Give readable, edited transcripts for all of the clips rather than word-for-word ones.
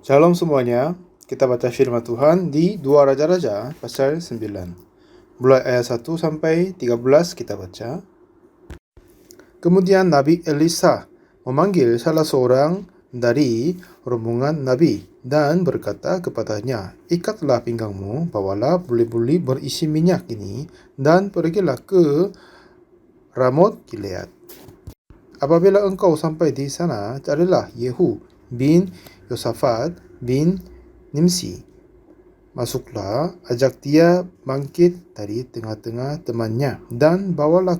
Shalom semuanya, kita baca firman Tuhan di 2 Raja-Raja pasal 9. Mulai ayat 1 sampai 13 kita baca. Kemudian Nabi Elisa memanggil salah seorang dari rombongan Nabi dan berkata kepadanya, "Ikatlah pinggangmu, bawalah buli-buli berisi minyak ini dan pergilah ke Ramot Gilead. Apabila engkau sampai di sana, carilah Yehu bin Yosafat bin Nimsi. Masuklah, ajak dia bangkit dari tengah-tengah temannya dan bawalah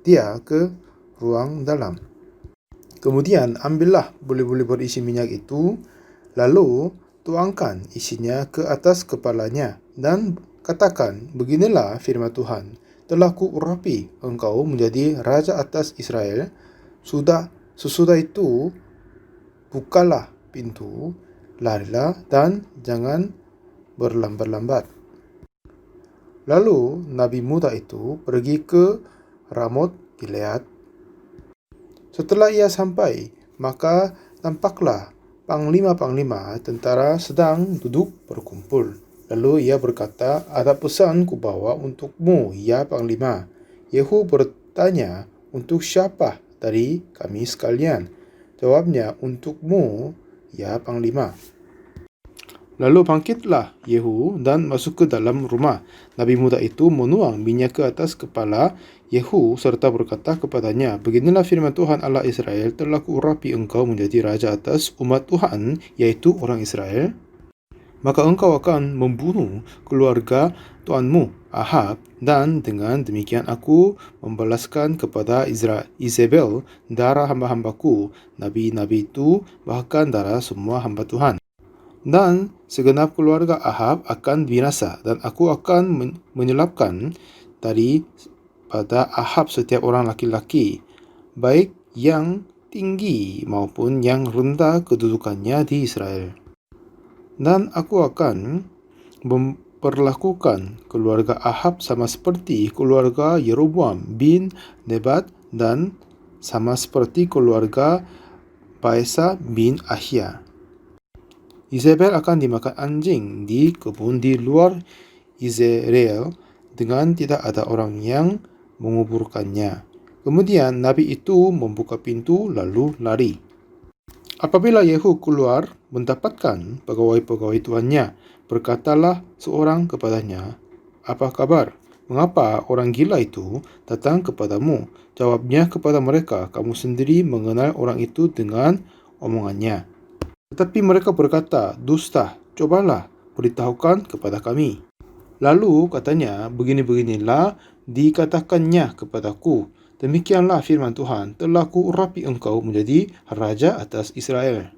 dia ke ruang dalam. Kemudian ambillah buli-buli berisi minyak itu, lalu tuangkan isinya ke atas kepalanya dan katakan, beginilah firman Tuhan, telah kuurapi engkau menjadi raja atas Israel. Sesudah itu, bukalah pintu, larilah dan jangan berlambat-lambat." Lalu Nabi muda itu pergi ke Ramot Gilead. Setelah ia sampai, maka tampaklah panglima-panglima tentara sedang duduk berkumpul. Lalu ia berkata, "Ada pesan kubawa untukmu, ya panglima." Yehu bertanya, "Untuk siapa dari kami sekalian?" Jawabnya, "Untukmu, ya panglima." Lalu bangkitlah Yehu dan masuk ke dalam rumah. Nabi muda itu menuang minyak ke atas kepala Yehu serta berkata kepadanya, "Beginilah firman Tuhan Allah Israel, telah kuurapi engkau menjadi raja atas umat Tuhan, yaitu orang Israel. Maka engkau akan membunuh keluarga tuanmu Ahab, dan dengan demikian aku membalaskan kepada Izebel darah hamba-hambaku, nabi-nabi itu, bahkan darah semua hamba Tuhan. Dan segenap keluarga Ahab akan binasa, dan aku akan menyelapkan daripada Ahab setiap orang laki-laki, baik yang tinggi maupun yang rendah kedudukannya di Israel. Dan aku akan memperlakukan keluarga Ahab sama seperti keluarga Yeroboam bin Nebat dan sama seperti keluarga Baesa bin Ahia. Izebel akan dimakan anjing di kebun di luar Yezreel dengan tidak ada orang yang menguburkannya." Kemudian Nabi itu membuka pintu lalu lari. Apabila Yehu keluar mendapatkan pegawai-pegawai tuannya, berkatalah seorang kepadanya, "Apa kabar? Mengapa orang gila itu datang kepadamu?" Jawabnya kepada mereka, "Kamu sendiri mengenal orang itu dengan omongannya." Tetapi mereka berkata, "Dusta, cobalah beritahukan kepada kami." Lalu katanya, "Begini-beginilah dikatakannya kepadaku, demikianlah firman Tuhan, telah kuurapi engkau menjadi raja atas Israel."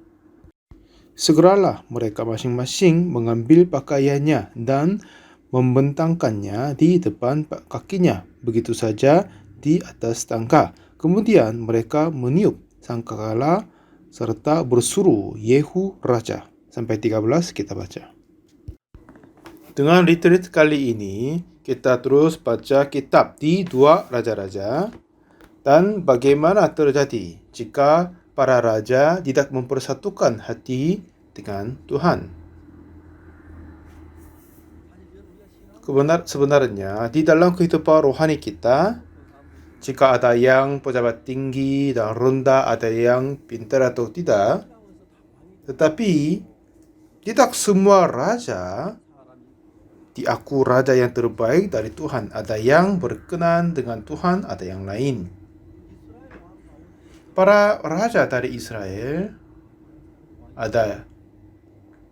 Segeralah mereka masing-masing mengambil pakaiannya dan membentangkannya di depan kakinya, begitu saja di atas tangga. Kemudian mereka meniup sangkakala serta bersuruh Yehu raja. Sampai 13 kita baca. Dengan retreat kali ini, kita terus baca kitab di 2 Raja-Raja dan bagaimana terjadi jika para raja tidak mempersatukan hati dengan Tuhan. Sebenarnya di dalam kehidupan rohani kita, jika ada yang pejabat tinggi dan rendah, ada yang pintar atau tidak, tetapi tidak semua raja diaku raja yang terbaik dari Tuhan. Ada yang berkenan dengan Tuhan, ada yang lain. Para raja dari Israel, ada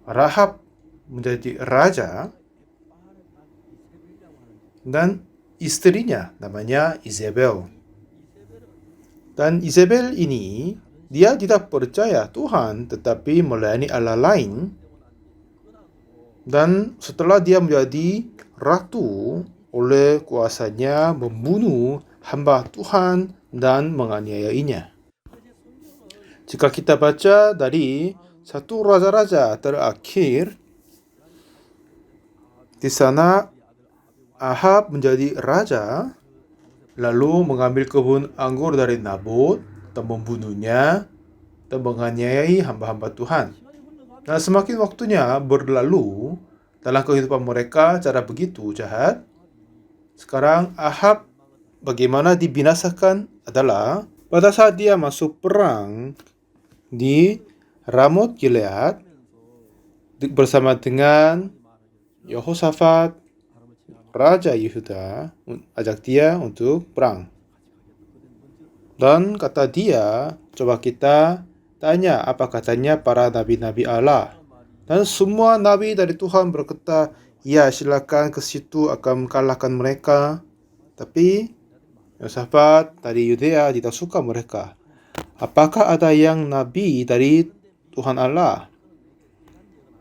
Rahab menjadi raja dan istrinya namanya Izebel. Dan Izebel ini, dia tidak percaya Tuhan tetapi melayani Allah lain. Dan setelah dia menjadi ratu, oleh kuasanya membunuh hamba Tuhan dan menganiayainya. Jika kita baca dari 1 Raja-Raja terakhir, di sana Ahab menjadi raja, lalu mengambil kebun anggur dari Nabot dan membunuhnya dan menganiayai hamba-hamba Tuhan. Nah, semakin waktunya berlalu dalam kehidupan mereka cara begitu jahat, sekarang Ahab bagaimana dibinasakan adalah pada saat dia masuk perang di Ramot Gilead bersama dengan Yehosafat, Raja Yehuda, ajak dia untuk perang. Dan kata dia, coba kita tanya apa katanya para nabi-nabi Allah. Dan semua nabi dari Tuhan berkata, ya silakan ke situ akan kalahkan mereka. Tapi Yosafat dari Yudea tidak suka mereka. Apakah ada yang nabi dari Tuhan Allah?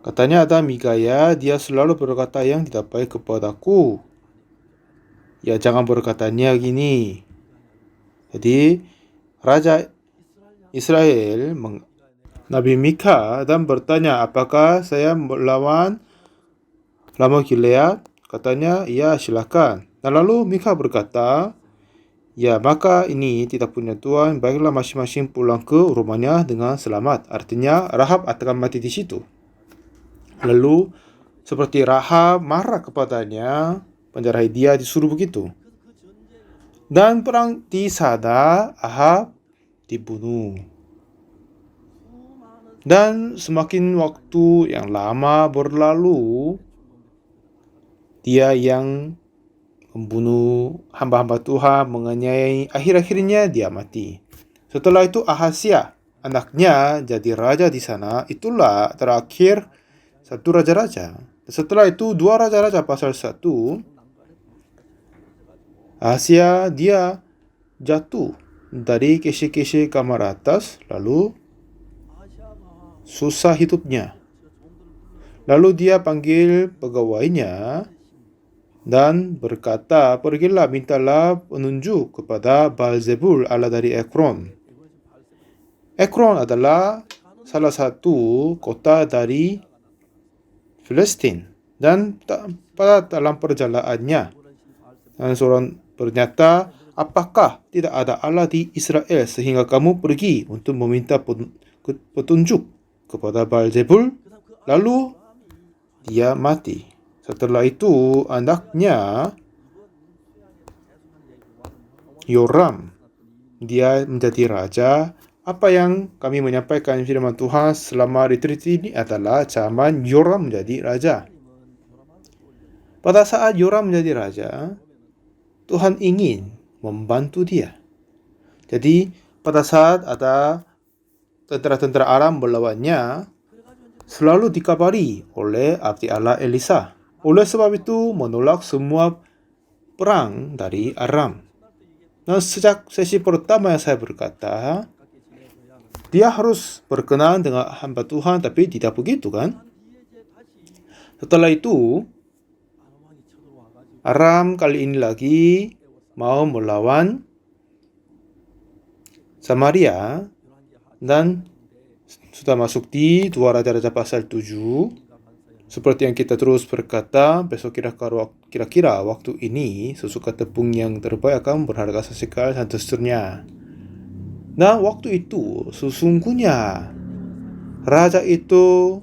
Katanya ada Mikaya, dia selalu berkata yang tidak baik kepadaku. Ya jangan berkatanya gini. Jadi Raja Israel Nabi Mika dan bertanya apakah saya melawan Ramot Gilead? Katanya ya silakan. Dan lalu Mika berkata, ya maka ini tidak punya Tuhan, baiklah masing-masing pulang ke rumahnya dengan selamat. Artinya Rahab akan mati di situ. Lalu seperti Rahab marah kepadanya, penjarahi dia disuruh begitu. Dan perang di sana Ahab dibunuh. Dan semakin waktu yang lama berlalu, dia yang membunuh hamba-hamba Tuhan, menganiayai, akhir-akhirnya dia mati. Setelah itu Ahazia, anaknya jadi raja di sana. Itulah terakhir satu raja-raja. Setelah itu dua raja-raja pasal 1. Ahazia dia jatuh dari kesi-kesi kamar atas, lalu susah hidupnya. Lalu dia panggil pegawainya dan berkata, pergilah mintalah penunjuk kepada Baal-zebul Allah dari Ekron. Ekron adalah salah satu kota dari Palestina. Dan pada dalam perjalanannya, dan seorang berkata, apakah tidak ada Allah di Israel sehingga kamu pergi untuk meminta petunjuk kepada Baal-zebul? Lalu dia mati. Setelah itu anaknya Yoram, dia menjadi raja. Apa yang kami menyampaikan firman Tuhan selama retreat ini adalah zaman Yoram menjadi raja. Pada saat Yoram menjadi raja, Tuhan ingin membantu dia. Jadi pada saat ada tentara-tentara Aram melawannya, selalu dikabari oleh abdi Allah Elisa. Oleh sebab itu menolak semua perang dari Aram. Nah, sejak sesi pertama yang saya berkata, dia harus berkenan dengan hamba Tuhan, tapi tidak begitu kan? Setelah itu, Aram kali ini lagi mau melawan Samaria dan sudah masuk di 2 Raja-Raja pasal 7. Seperti yang kita terus berkata, besok kira-kira waktu ini sesuka tepung yang terbaik akan berharga sesekali dan seterusnya. Nah, waktu itu sesungguhnya raja itu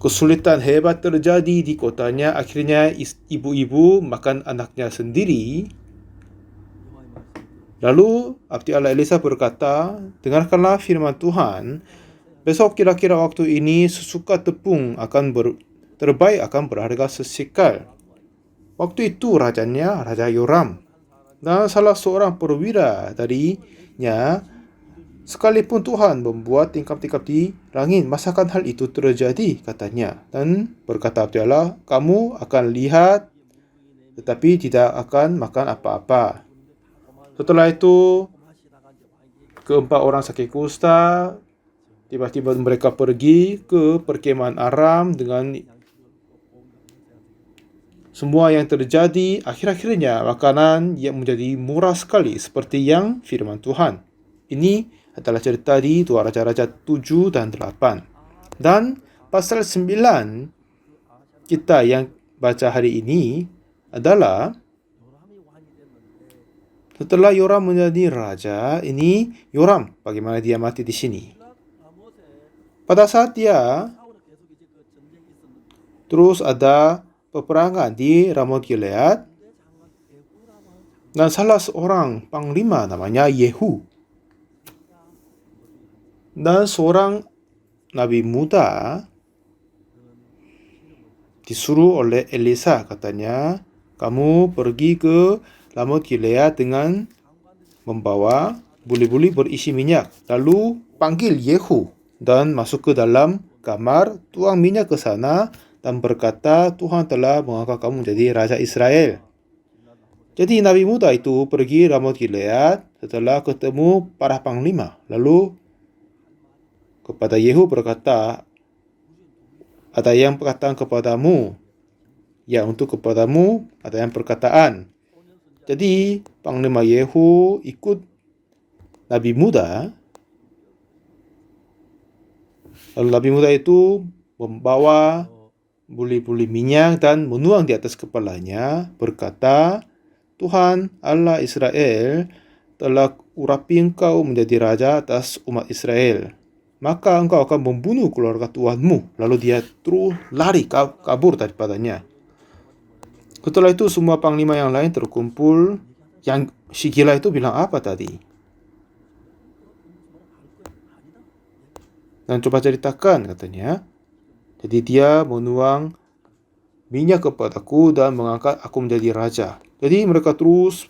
kesulitan hebat terjadi di kotanya. Akhirnya ibu-ibu makan anaknya sendiri. Lalu abdi Allah Elisa berkata, dengarkanlah firman Tuhan, besok kira-kira waktu ini sesuka tepung terbaik akan berharga sesekal. Waktu itu rajanya Raja Yoram. Dan salah seorang perwira darinya, sekalipun Tuhan membuat tingkap-tingkap di langit, masakan hal itu terjadi, katanya. Dan berkata abdi Allah, kamu akan lihat tetapi tidak akan makan apa-apa. Setelah itu, keempat orang sakit kusta, tiba-tiba mereka pergi ke perkemahan Aram dengan semua yang terjadi. Akhir-akhirnya makanan yang menjadi murah sekali seperti yang firman Tuhan. Ini adalah cerita di 2 Raja-Raja 7 dan 8. Dan pasal 9 kita yang baca hari ini adalah setelah Yoram menjadi raja, ini Yoram bagaimana dia mati di sini. Pada saat dia terus ada peperangan di Ramot Gilead, dan salah seorang panglima namanya Yehu, dan seorang nabi muda disuruh oleh Elisa, katanya, kamu pergi ke Ramot Gilead dengan membawa buli-buli berisi minyak. Lalu panggil Yehu dan masuk ke dalam kamar, tuang minyak ke sana dan berkata, Tuhan telah mengangkat kamu menjadi Raja Israel. Jadi Nabi muda itu pergi Ramot Gilead setelah ketemu para panglima. Lalu kepada Yehu berkata, ada yang perkataan kepadamu. Ya, untuk kepadamu ada yang perkataan. Jadi panglima Yehu ikut Nabi muda. Lalu Nabi muda itu membawa buli-buli minyak dan menuang di atas kepalanya, berkata, Tuhan Allah Israel telah urapi engkau menjadi raja atas umat Israel. Maka engkau akan membunuh keluarga Tuhanmu. Lalu dia terus lari kabur daripadanya. Setelah itu semua panglima yang lain terkumpul. Yang si gila itu bilang apa tadi? Dan coba ceritakan, katanya. Jadi dia menuang minyak kepadaku dan mengangkat aku menjadi raja. Jadi mereka terus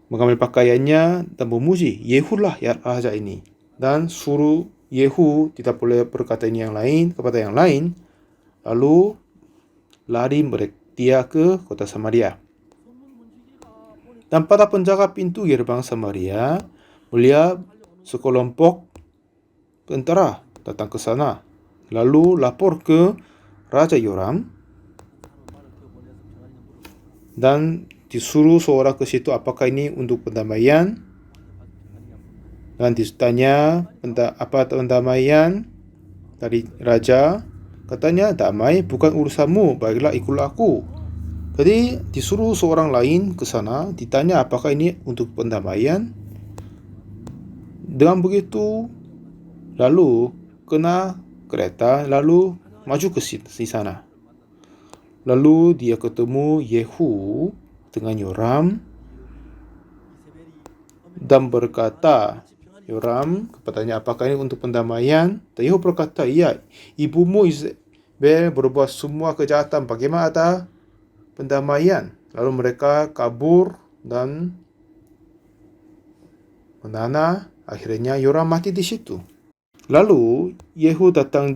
mengambil pakaiannya dan memuji, Yehulah ya raja ini. Dan suruh Yehu tidak boleh berkata ini yang lain kepada yang lain. Lalu lari dia ke kota Samaria. Dan pada penjaga pintu gerbang Samaria melihat sekelompok tentara datang ke sana. Lalu lapor ke Raja Yoram dan disuruh seorang ke situ, apakah ini untuk pendamaian? Dan ditanya apa pendamaian dari raja. Katanya, damai bukan urusanmu, baiklah ikutlah aku. Jadi disuruh seorang lain ke sana, ditanya apakah ini untuk pendamaian. Dengan begitu, lalu kena kereta, lalu maju ke sana. Lalu dia ketemu Yehu dengan Yoram dan berkata, Yoram kepadanya, apakah ini untuk pendamaian? Dan Yehu berkata, iya, ibumu Izebel berbuat semua kejahatan, bagaimana ada pendamaian? Lalu mereka kabur dan menanah. Akhirnya Yoram mati di situ. Lalu Yehu datang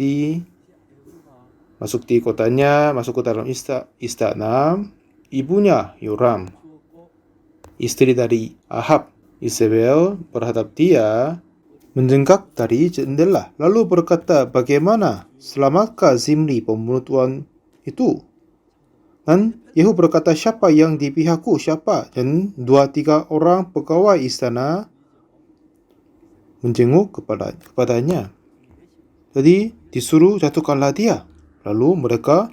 masuk di kotanya, masuk ke dalam istana. Ibunya Yoram, istri dari Ahab, Izebel, berhadap dia, menjengkak dari jendela, lalu berkata, bagaimana, selamatkah Zimri pembunuh Tuhan itu? Dan Yehu berkata, siapa yang di pihakku, siapa? Dan 2-3 orang pegawai istana menjenguk kepadanya. Jadi disuruh jatuhkanlah dia. Lalu mereka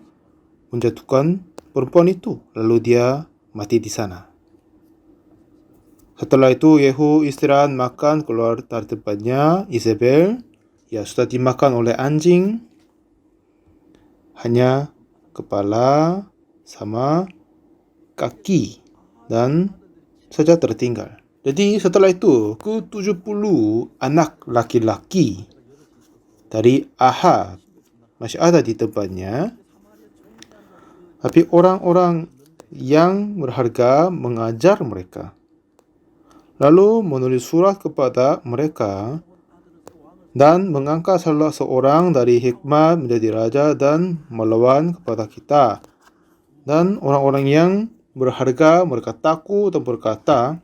menjatuhkan perempuan itu. Lalu dia mati di sana. Setelah itu Yehu istirahat, makan, keluar dari tempatnya. Izebel sudah dimakan oleh anjing. Hanya kepala sama kaki dan saja tertinggal. Jadi setelah itu ke-70 anak laki-laki dari Ahab masih ada di tempatnya. Tapi orang-orang yang berharga mengajar mereka. Lalu menulis surat kepada mereka dan mengangkat salah seorang dari hikmat menjadi raja dan melawan kepada kita. Dan orang-orang yang berharga mereka takut dan berkata,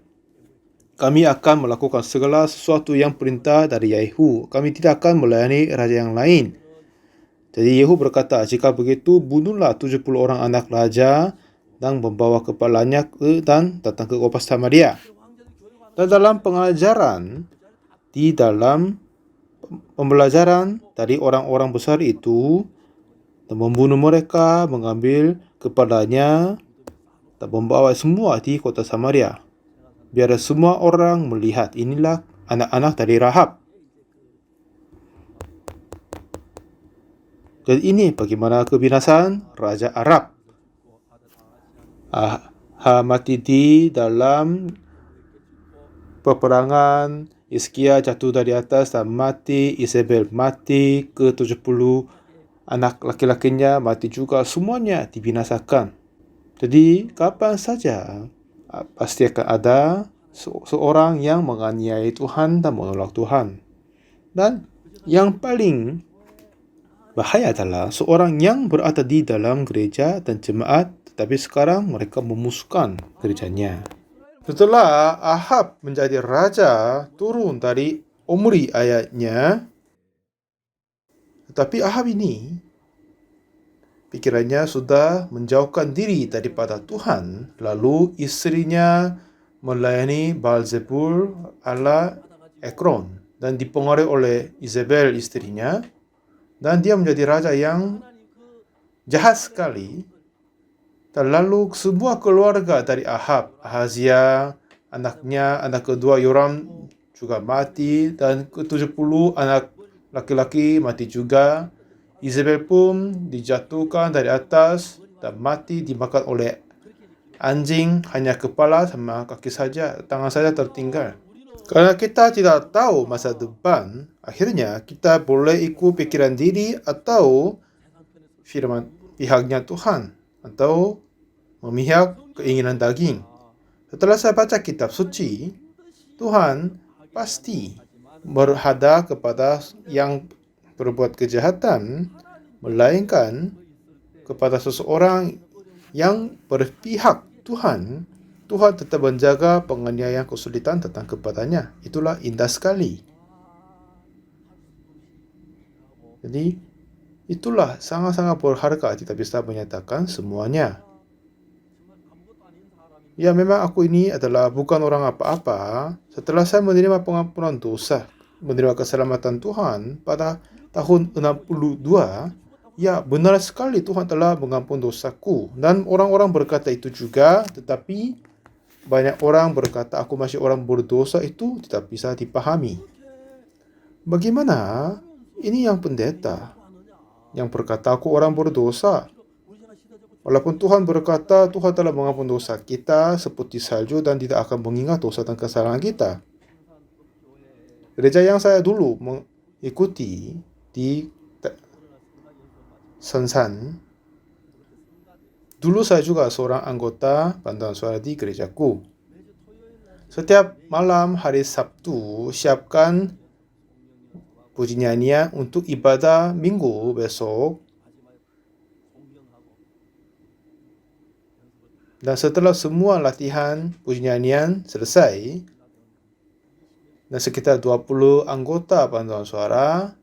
kami akan melakukan segala sesuatu yang perintah dari Yehu. Kami tidak akan melayani raja yang lain. Jadi Yehu berkata, jika begitu bunuhlah 70 orang anak raja dan membawa kepalanya dan datang ke kota Samaria. Dan dalam pengajaran, di dalam pembelajaran dari orang-orang besar itu, dan membunuh mereka, mengambil kepalanya, dan membawa semua di kota Samaria. Biar semua orang melihat, inilah anak-anak dari Rahab. Dan ini bagaimana kebinasaan Raja Arab. Mati di dalam peperangan, Hizkia jatuh dari atas dan mati, Isabel mati, ke-70 anak laki-lakinya mati juga, semuanya dibinasakan. Jadi kapan saja pasti akan ada seorang yang menganiaya Tuhan dan menolak Tuhan. Dan yang paling bahaya adalah seorang yang berada di dalam gereja dan jemaat, tetapi sekarang mereka memusuhkan gerejanya. Setelah Ahab menjadi raja, turun dari Omri ayahnya, tetapi Ahab ini pikirannya sudah menjauhkan diri daripada Tuhan, lalu istrinya melayani Baal-zebul ala Ekron dan dipengaruhi oleh Isabel istrinya, dan dia menjadi raja yang jahat sekali. Dan lalu semua keluarga dari Ahab, Ahazia, anaknya, anak kedua Yoram juga mati, dan ke-70 anak laki-laki mati juga. Isabel pun dijatuhkan dari atas dan mati dimakan oleh anjing, hanya kepala sama kaki saja, tangan saja tertinggal. Karena kita tidak tahu masa depan, akhirnya kita boleh ikut pikiran diri atau firman pihaknya Tuhan, atau memihak keinginan daging. Setelah saya baca kitab suci, Tuhan pasti berhadap kepada yang berbuat kejahatan, melainkan kepada seseorang yang berpihak Tuhan. Tuhan tetap menjaga penganiayaan kesulitan datang kepadanya. Itulah indah sekali. Jadi itulah sangat-sangat berharga, kita bisa menyatakan semuanya. Ya, memang aku ini adalah bukan orang apa-apa. Setelah saya menerima pengampunan dosa, menerima keselamatan Tuhan pada tahun 62, ya benar sekali Tuhan telah mengampuni dosaku. Dan orang-orang berkata itu juga, tetapi banyak orang berkata aku masih orang berdosa, itu tidak bisa dipahami. Bagaimana? Ini yang pendeta yang berkata aku orang berdosa. Walaupun Tuhan berkata Tuhan telah mengampuni dosa kita seperti salju dan tidak akan mengingat dosa dan kesalahan kita. Gereja yang saya dulu mengikuti di Sensan, dulu saya juga seorang anggota Bantuan Suara di gerejaku. Setiap malam hari Sabtu siapkan puji nyanyian untuk ibadah minggu besok. Dan setelah semua latihan puji nyanyian selesai, dan sekitar 20 anggota Bantuan Suara,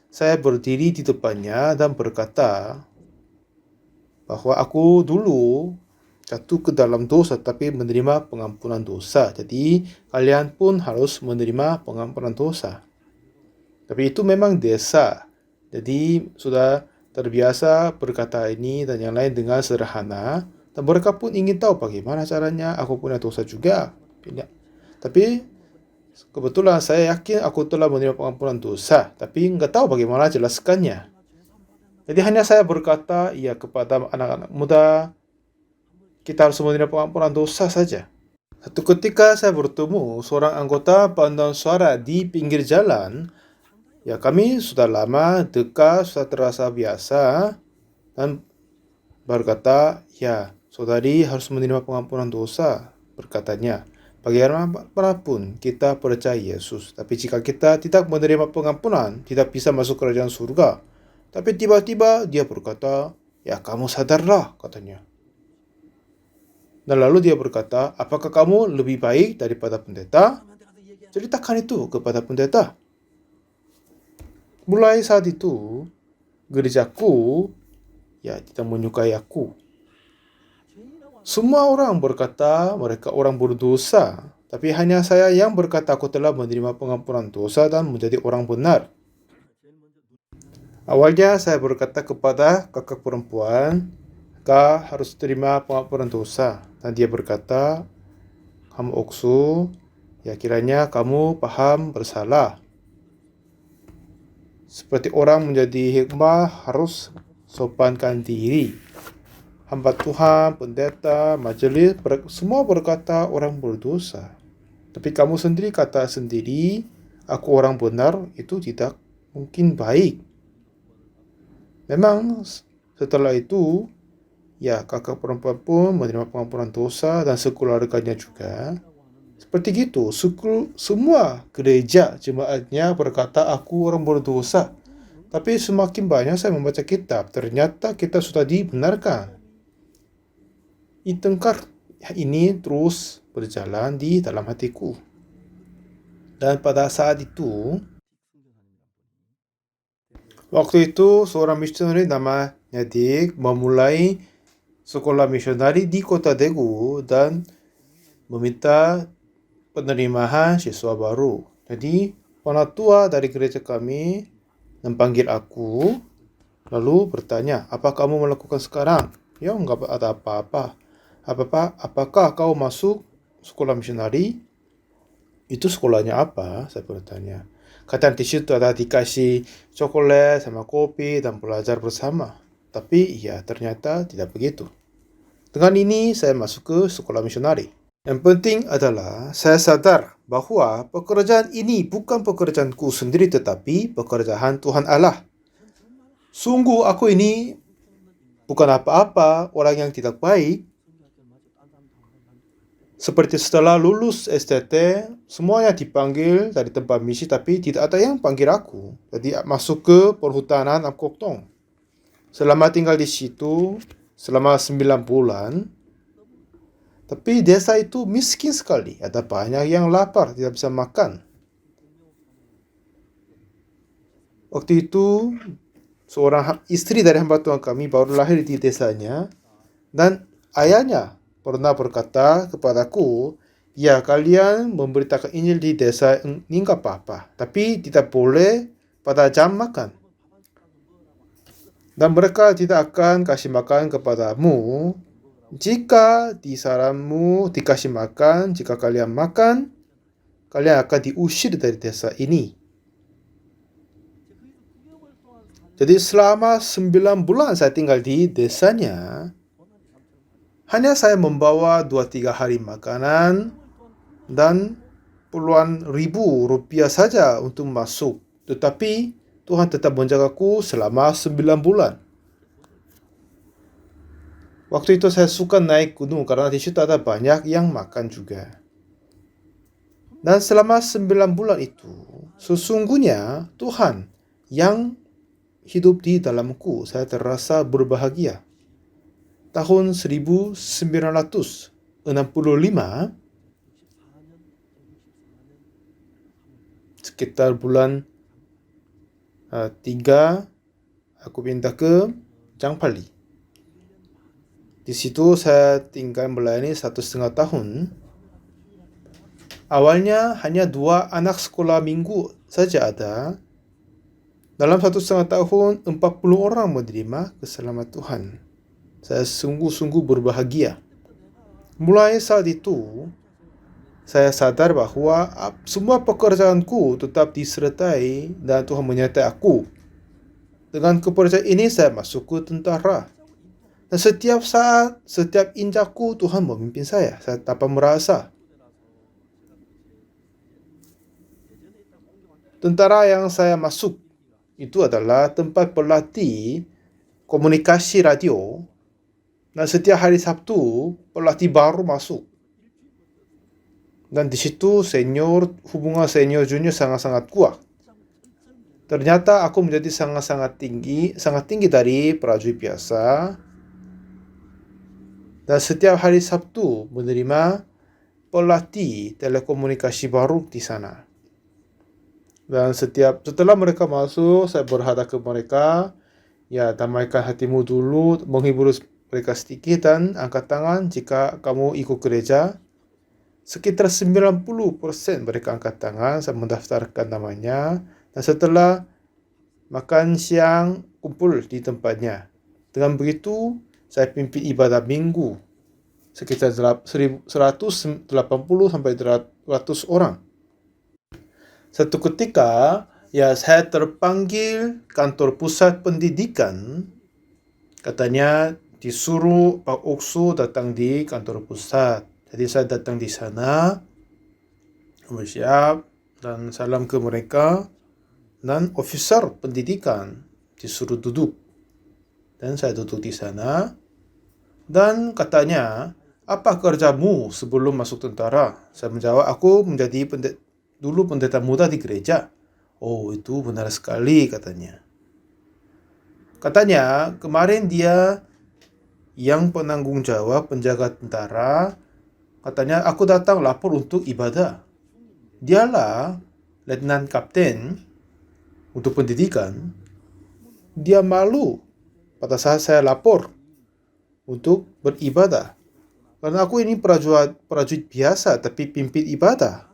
saya berdiri di depannya dan berkata bahwa aku dulu jatuh ke dalam dosa tapi menerima pengampunan dosa. Jadi kalian pun harus menerima pengampunan dosa. Tapi itu memang desa. Jadi sudah terbiasa berkata ini dan yang lain dengan sederhana. Dan mereka pun ingin tahu bagaimana caranya, aku punya dosa juga. Tapi kebetulan saya yakin aku telah menerima pengampunan dosa, tapi nggak tahu bagaimana jelaskannya. Jadi hanya saya berkata, ya kepada anak-anak muda, kita harus menerima pengampunan dosa saja. Satu ketika saya bertemu seorang anggota Bantuan Suara di pinggir jalan. Ya kami sudah lama dekat, sudah terasa biasa, dan berkata, ya saudari harus menerima pengampunan dosa, berkatanya. Bagaimanapun kita percaya Yesus, tapi jika kita tidak menerima pengampunan, tidak bisa masuk kerajaan surga. Tapi tiba-tiba dia berkata, ya kamu sadarlah, katanya. Dan lalu dia berkata, apakah kamu lebih baik daripada pendeta? Ceritakan itu kepada pendeta. Mulai saat itu, gerejaku ya tidak menyukai aku. Semua orang berkata mereka orang berdosa, tapi hanya saya yang berkata aku telah menerima pengampunan dosa dan menjadi orang benar. Awalnya saya berkata kepada kakak perempuan, kau harus terima pengampunan dosa. Dan dia berkata, kamu oksu, ya kiranya kamu paham bersalah. Seperti orang menjadi hikmah harus sopankan diri. Hamba Tuhan, pendeta, majelis, semua berkata orang berdosa. Tapi kamu sendiri kata sendiri, aku orang benar, itu tidak mungkin baik. Memang setelah itu, ya kakak perempuan pun menerima pengampunan dosa dan sekeluarganya juga. Seperti gitu, semua gereja jemaatnya berkata aku orang berdosa. Tapi semakin banyak saya membaca kitab, ternyata kita sudah dibenarkan. Itengkar ini terus berjalan di dalam hatiku. Dan pada saat itu, waktu itu seorang misioneri namanya Dick memulai sekolah misionari di kota Daegu dan meminta penerimaan siswa baru. Jadi, penatua dari gereja kami memanggil aku, lalu bertanya, apa kamu melakukan sekarang? Ya, enggak ada apa-apa. Apakah kau masuk sekolah misionari? Itu sekolahnya apa? Saya bertanya. Katanya di situ ada dikasih coklat sama kopi dan belajar bersama. Tapi ya ternyata tidak begitu. Dengan ini saya masuk ke sekolah misionari. Yang penting adalah saya sadar bahwa pekerjaan ini bukan pekerjaanku sendiri tetapi pekerjaan Tuhan Allah. Sungguh aku ini bukan apa-apa, orang yang tidak baik. Seperti setelah lulus STT, semuanya dipanggil dari tempat misi tapi tidak ada yang panggil aku. Jadi masuk ke perhutanan Amkoktong. Selama tinggal di situ selama 9 bulan, tapi desa itu miskin sekali. Ada banyak yang lapar, tidak bisa makan. Waktu itu, seorang istri dari hamba Tuhan kami baru lahir di desanya. Dan ayahnya pernah berkata kepadaku, ya kalian memberitakan Injil di desa ini nggak apa-apa. Tapi tidak boleh pada jam makan. Dan mereka tidak akan kasih makan kepadamu jika di saranmu dikasih makan. Jika kalian makan, kalian akan diusir dari desa ini. Jadi selama 9 bulan saya tinggal di desanya, hanya saya membawa 2-3 hari makanan dan puluhan ribu rupiah saja untuk masuk. Tetapi Tuhan tetap menjagaku selama 9 bulan. Waktu itu saya suka naik gunung karena di situ ada banyak yang makan juga. Dan selama 9 bulan itu, sesungguhnya Tuhan yang hidup di dalamku, saya terasa berbahagia. Tahun 1965, sekitar bulan 3, aku pindah ke Jangpali. Di situ saya tinggal melayani 1,5 tahun. Awalnya hanya 2 anak sekolah minggu saja ada. Dalam 1,5 tahun, 40 orang menerima keselamatan Tuhan. Saya sungguh-sungguh berbahagia. Mulai saat itu, saya sadar bahwa semua pekerjaanku tetap disertai dan Tuhan menyertai aku. Dengan kepercayaan ini saya masuk ke tentara. Dan setiap saat, setiap injakku Tuhan memimpin saya. Saya tanpa merasa. Tentara yang saya masuk itu adalah tempat pelatih komunikasi radio. Dan setiap hari Sabtu, pelatih baru masuk. Dan di situ hubungan senior junior sangat-sangat kuat. Ternyata aku menjadi sangat tinggi dari prajurit biasa. Dan setiap hari Sabtu menerima pelatih telekomunikasi baru di sana. Dan setelah mereka masuk, saya berhadap ke mereka, ya damaikan hatimu dulu, menghibur mereka sedikit dan angkat tangan jika kamu ikut gereja. Sekitar 90% mereka angkat tangan, saya mendaftarkan namanya. Dan setelah makan siang, kumpul di tempatnya. Dengan begitu, saya pimpin ibadah minggu. Sekitar 180 sampai 200 orang. Satu ketika, Ya, saya terpanggil kantor pusat pendidikan. Katanya disuruh Pak Oksu datang di kantor pusat. Jadi saya datang di sana, bersiap, dan salam ke mereka. Dan officer pendidikan disuruh duduk. Dan saya duduk di sana. Dan katanya, apa kerjamu sebelum masuk tentara? Saya menjawab, aku menjadi dulu pendeta muda di gereja. Oh, itu benar sekali katanya. Katanya, kemarin dia yang penanggung jawab penjaga tentara, katanya aku datang lapor untuk ibadah. Dialah letnan kapten untuk pendidikan. Dia malu pada saat saya lapor untuk beribadah. Karena aku ini prajurit biasa tapi pimpin ibadah.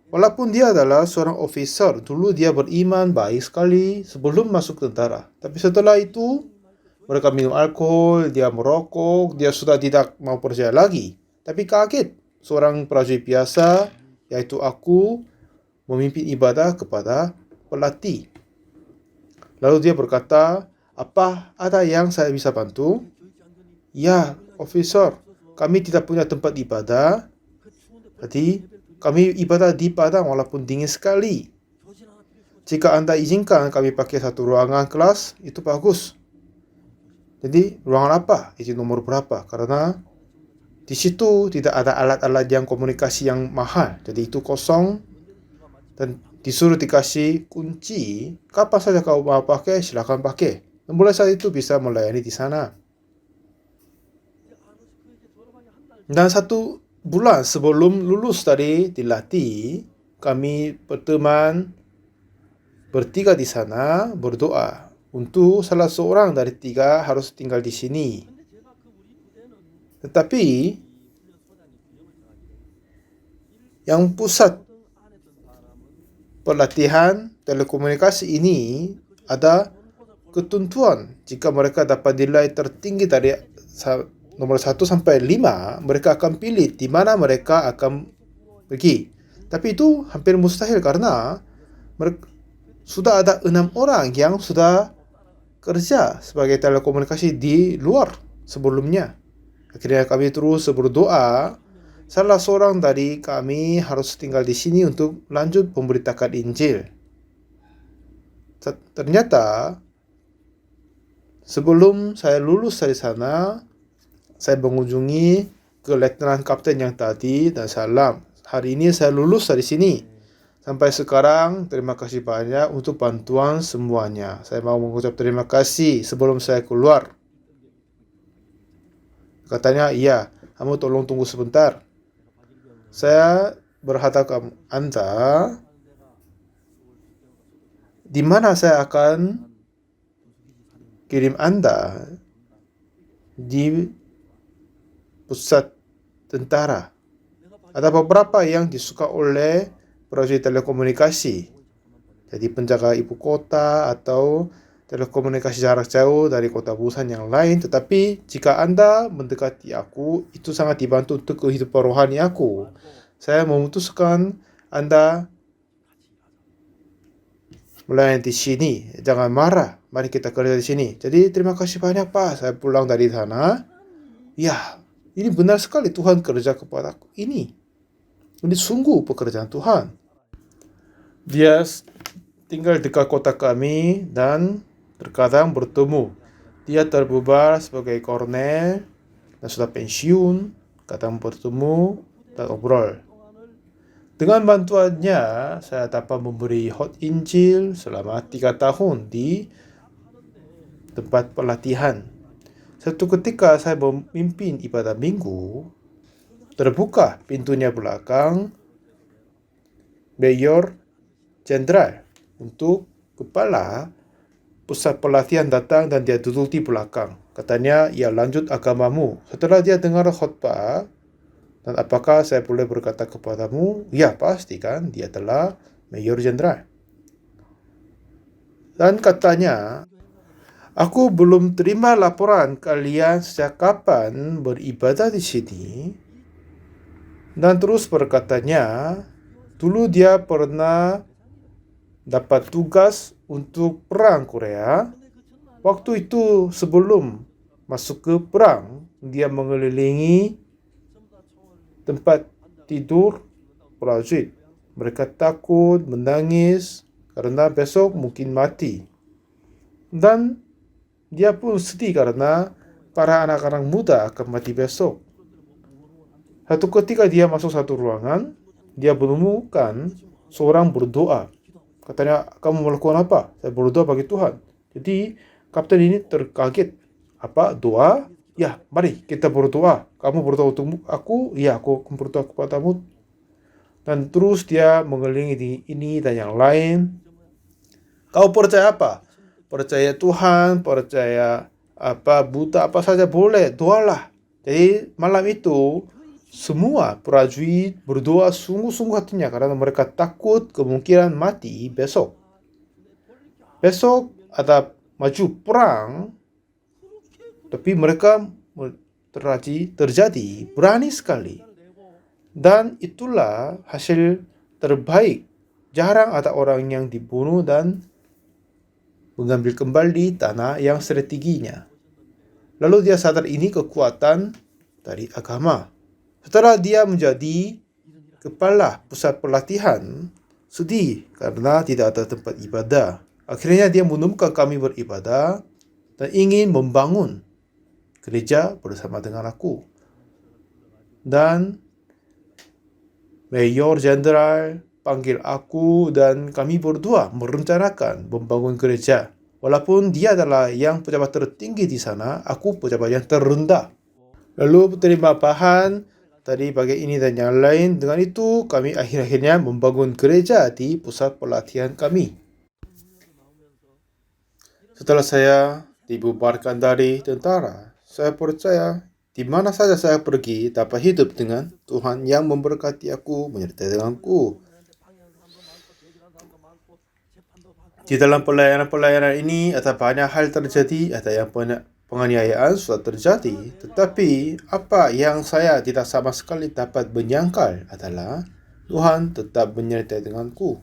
Walaupun dia adalah seorang officer, dulu dia beriman baik sekali sebelum masuk tentara. Tapi setelah itu, mereka minum alkohol, dia merokok, dia sudah tidak mau percaya lagi. Tapi kaget, seorang prajurit biasa, yaitu aku, memimpin ibadah kepada pelatih. Lalu dia berkata, apa ada yang saya bisa bantu? Ya, officer, kami tidak punya tempat ibadah. Jadi, kami ibadah di padang walaupun dingin sekali. Jika Anda izinkan kami pakai satu ruangan kelas, itu bagus. Jadi, ruangan apa? Itu nomor berapa? Karena di situ tidak ada alat-alat yang komunikasi yang mahal. Jadi, itu kosong dan disuruh dikasih kunci. Kapan saja kau mau pakai, silakan pakai. Dan mulai saat itu bisa melayani di sana. Dan 1 bulan sebelum lulus dari dilatih, kami berteman bertiga di sana berdoa untuk salah seorang dari 3 harus tinggal di sini. Tetapi yang pusat pelatihan telekomunikasi ini ada ketentuan. Jika mereka dapat nilai tertinggi dari nomor 1 sampai 5, mereka akan pilih di mana mereka akan pergi. Tapi itu hampir mustahil karena sudah ada 6 orang yang sudah kerja sebagai telekomunikasi di luar sebelumnya. Akhirnya kami terus berdoa. Salah seorang dari kami harus tinggal di sini untuk lanjut memberitakan Injil. Ternyata sebelum saya lulus dari sana, saya mengunjungi ke letnan kapten yang tadi dan salam. Hari ini saya lulus dari sini. Sampai sekarang, terima kasih banyak untuk bantuan semuanya. Saya mau mengucap terima kasih sebelum saya keluar. Katanya, iya, kamu tolong tunggu sebentar. Saya berhadap Anda, di mana saya akan kirim Anda di pusat tentara. Ada beberapa yang disuka oleh prajurit telekomunikasi. Jadi penjaga ibu kota atau telekomunikasi jarak jauh dari kota Busan yang lain. Tetapi jika Anda mendekati aku, itu sangat dibantu untuk kehidupan rohani aku. Saya memutuskan Anda melayani di sini. Jangan marah. Mari kita kerja di sini. Jadi terima kasih banyak Pak. Saya pulang dari sana. Ya, ini benar sekali Tuhan kerja kepadaku. Ini sungguh pekerjaan Tuhan. Dia tinggal dekat kota kami dan terkadang bertemu. Dia terbubar sebagai kornel dan sudah pensiun. Kadang bertemu dan obrol. Dengan bantuannya, saya dapat memberi hot Injil selama 3 tahun di tempat pelatihan. Satu ketika saya memimpin ibadah minggu, terbuka pintunya belakang, Mayor Jenderal untuk kepala pusat pelatihan datang dan dia duduk di belakang. Katanya, ya lanjut agamamu. Setelah dia dengar khotbah, dan apakah saya boleh berkata kepadamu? Ya pasti kan, dia adalah Mayor Jenderal. Dan katanya, aku belum terima laporan kalian sejak kapan beribadah di sini. Dan terus berkatanya, dulu dia pernah dapat tugas untuk perang Korea. Waktu itu sebelum masuk ke perang, dia mengelilingi tempat tidur prajurit. Mereka takut, menangis, karena besok mungkin mati. Dan dia pun sedih karena para anak-anak muda akan mati besok. Satu ketika dia masuk satu ruangan, dia menemukan seorang berdoa. Katanya, kamu melakukan apa? Saya berdoa bagi Tuhan. Jadi, kapten ini terkaget. Apa? Doa? Ya, mari kita berdoa. Kamu berdoa untuk aku? Ya, aku berdoa kepadamu. Dan terus dia mengelilingi ini dan yang lain. Kau percaya apa? Percaya Tuhan, percaya apa, Buddha, apa saja boleh, doalah. Jadi malam itu semua prajurit berdoa sungguh-sungguh hatinya karena mereka takut kemungkinan mati besok. Besok ada maju perang, tapi mereka terjadi berani sekali. Dan itulah hasil terbaik. Jarang ada orang yang dibunuh dan mengambil kembali tanah yang strateginya. Lalu dia sadar ini kekuatan dari agama. Setelah dia menjadi kepala pusat pelatihan, sedih karena tidak ada tempat ibadah. Akhirnya dia menemukan kami beribadah dan ingin membangun gereja bersama dengan aku. Dan Mayor Jenderal panggil aku dan kami berdua merencanakan membangun gereja. Walaupun dia adalah yang pejabat tertinggi di sana, aku pejabat yang terendah. Lalu terima bahan tadi bagian ini dan yang lain. Dengan itu kami akhirnya membangun gereja di pusat pelatihan kami. Setelah saya dibubarkan dari tentara, saya percaya di mana saja saya pergi dapat hidup dengan Tuhan yang memberkati aku, menyertai denganku. Di dalam pelayanan ini ada banyak hal terjadi, ada yang penganiayaan sudah terjadi. Tetapi apa yang saya tidak sama sekali dapat menyangkal adalah Tuhan tetap menyertai denganku.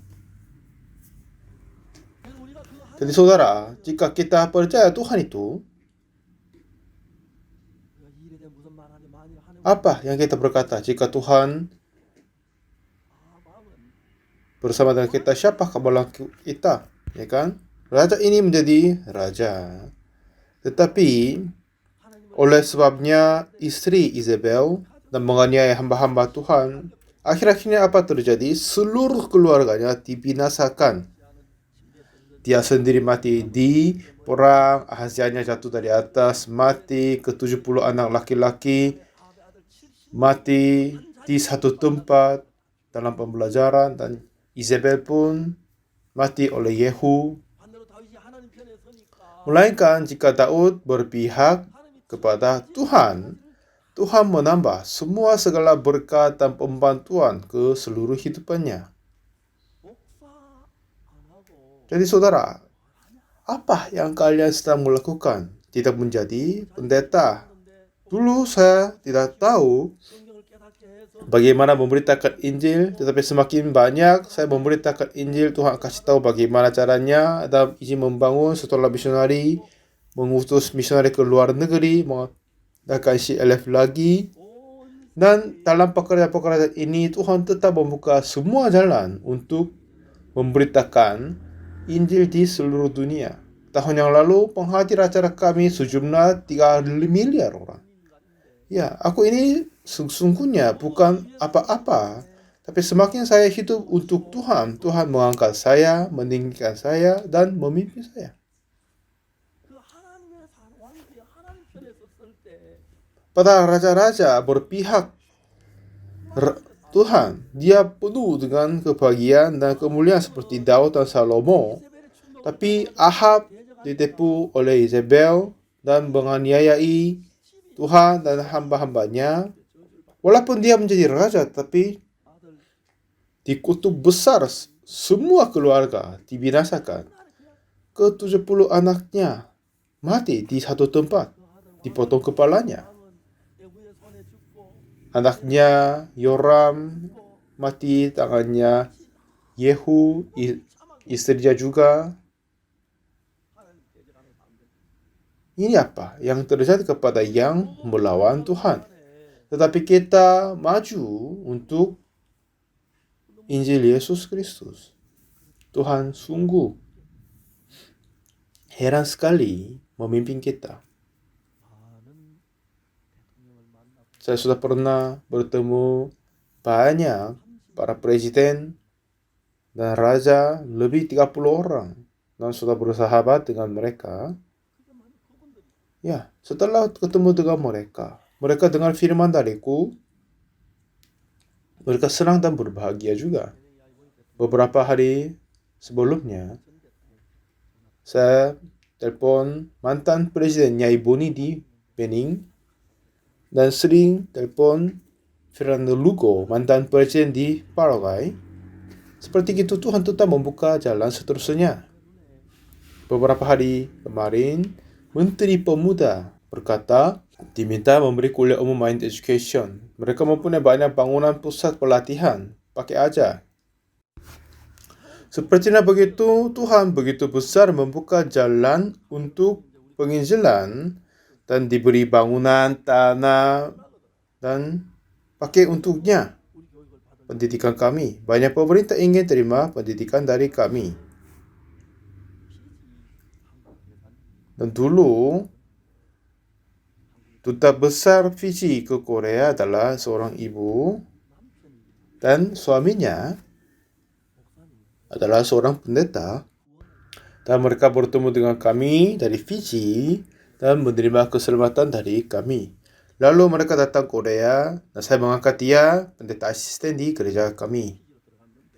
Jadi saudara, jika kita percaya Tuhan itu, apa yang kita berkata? Jika Tuhan bersama dengan kita, siapa kabar kita? Ya kan? Raja ini menjadi raja. Tetapi oleh sebabnya istri Isabel dan menganiaya hamba-hamba Tuhan, akhir-akhirnya apa terjadi? Seluruh keluarganya dibinasakan. Dia sendiri mati di perang, Ahazianya jatuh dari atas, mati, ke-70 anak laki-laki mati di satu tempat dalam pembelajaran, dan Isabel pun mati oleh Yehu. Melainkan jika Daud berpihak kepada Tuhan, Tuhan menambah semua segala berkat dan pembantuan ke seluruh hidupannya. Jadi saudara, apa yang kalian sedang melakukan? Tidak menjadi pendeta. Dulu saya tidak tahu bagaimana memberitakan Injil, tetapi semakin banyak saya memberitakan Injil, Tuhan kasih tahu bagaimana caranya, dan izin membangun sekolah misionari, mengutus misionari ke luar negeri, mengadakan CLF lagi. Dan dalam pekerjaan-pekerjaan ini Tuhan tetap membuka semua jalan untuk memberitakan Injil di seluruh dunia. Tahun yang lalu penghadir acara kami sejumlah 3 miliar orang. Ya, aku ini sesungguhnya bukan apa-apa, tapi semakin saya hidup untuk Tuhan, Tuhan mengangkat saya, meninggikan saya, dan memimpin saya. Pada raja-raja berpihak Tuhan, dia penuh dengan kebahagiaan dan kemuliaan seperti Daud dan Salomo. Tapi Ahab ditipu oleh Isabel dan menganiayai Tuhan dan hamba-hambanya. Walaupun dia menjadi raja, tapi dikutuk besar, semua keluarga dibinasakan. Ke-70 anaknya mati di satu tempat, dipotong kepalanya. Anaknya Yoram mati, tangannya Yehu istrinya juga. Ini apa? Yang terjadi kepada yang melawan Tuhan. Tetapi kita maju untuk Injil Yesus Kristus. Tuhan sungguh heran sekali memimpin kita. Saya sudah pernah bertemu banyak para presiden dan raja, lebih 30 orang. Dan sudah bersahabat dengan mereka. Ya, setelah ketemu dengan mereka, mereka dengar firman dariku, mereka senang dan berbahagia juga. Beberapa hari sebelumnya, saya telepon mantan presiden Nyai Boni di Bening, dan sering telepon Fernando Lugo, mantan presiden di Paraguay. Seperti itu Tuhan tetap membuka jalan seterusnya. Beberapa hari kemarin, Menteri Pemuda berkata diminta memberi kuliah umum Mind Education. Mereka mempunyai banyak bangunan pusat pelatihan. Pakai aja. Sepertinya begitu, Tuhan begitu besar membuka jalan untuk penginjilan dan diberi bangunan, tanah, dan pakai untuknya pendidikan kami. Banyak pemerintah ingin terima pendidikan dari kami. Dan dulu, duta besar Fiji ke Korea adalah seorang ibu dan suaminya adalah seorang pendeta. Dan mereka bertemu dengan kami dari Fiji dan menerima keselamatan dari kami. Lalu mereka datang ke Korea dan saya mengangkat dia pendeta asisten di gereja kami.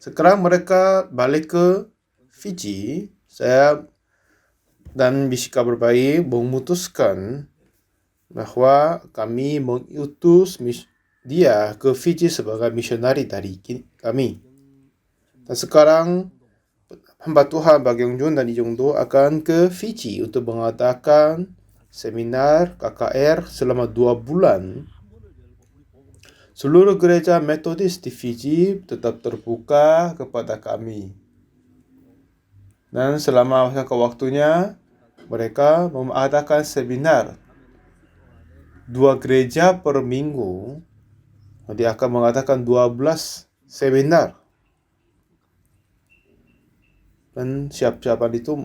Sekarang mereka balik ke Fiji. Saya dan misi kabar baik memutuskan bahwa kami mengutus dia ke Fiji sebagai misionari dari kami. Dan sekarang hamba Tuhan Bagyong Jun dan Lee Jong-do akan ke Fiji untuk mengadakan seminar KKR selama 2 bulan. Seluruh gereja Metodis di Fiji tetap terbuka kepada kami. Dan selama waktunya, mereka mengadakan seminar 2 gereja per minggu. Dia akan mengadakan 12 seminar. Dan siap-siapan itu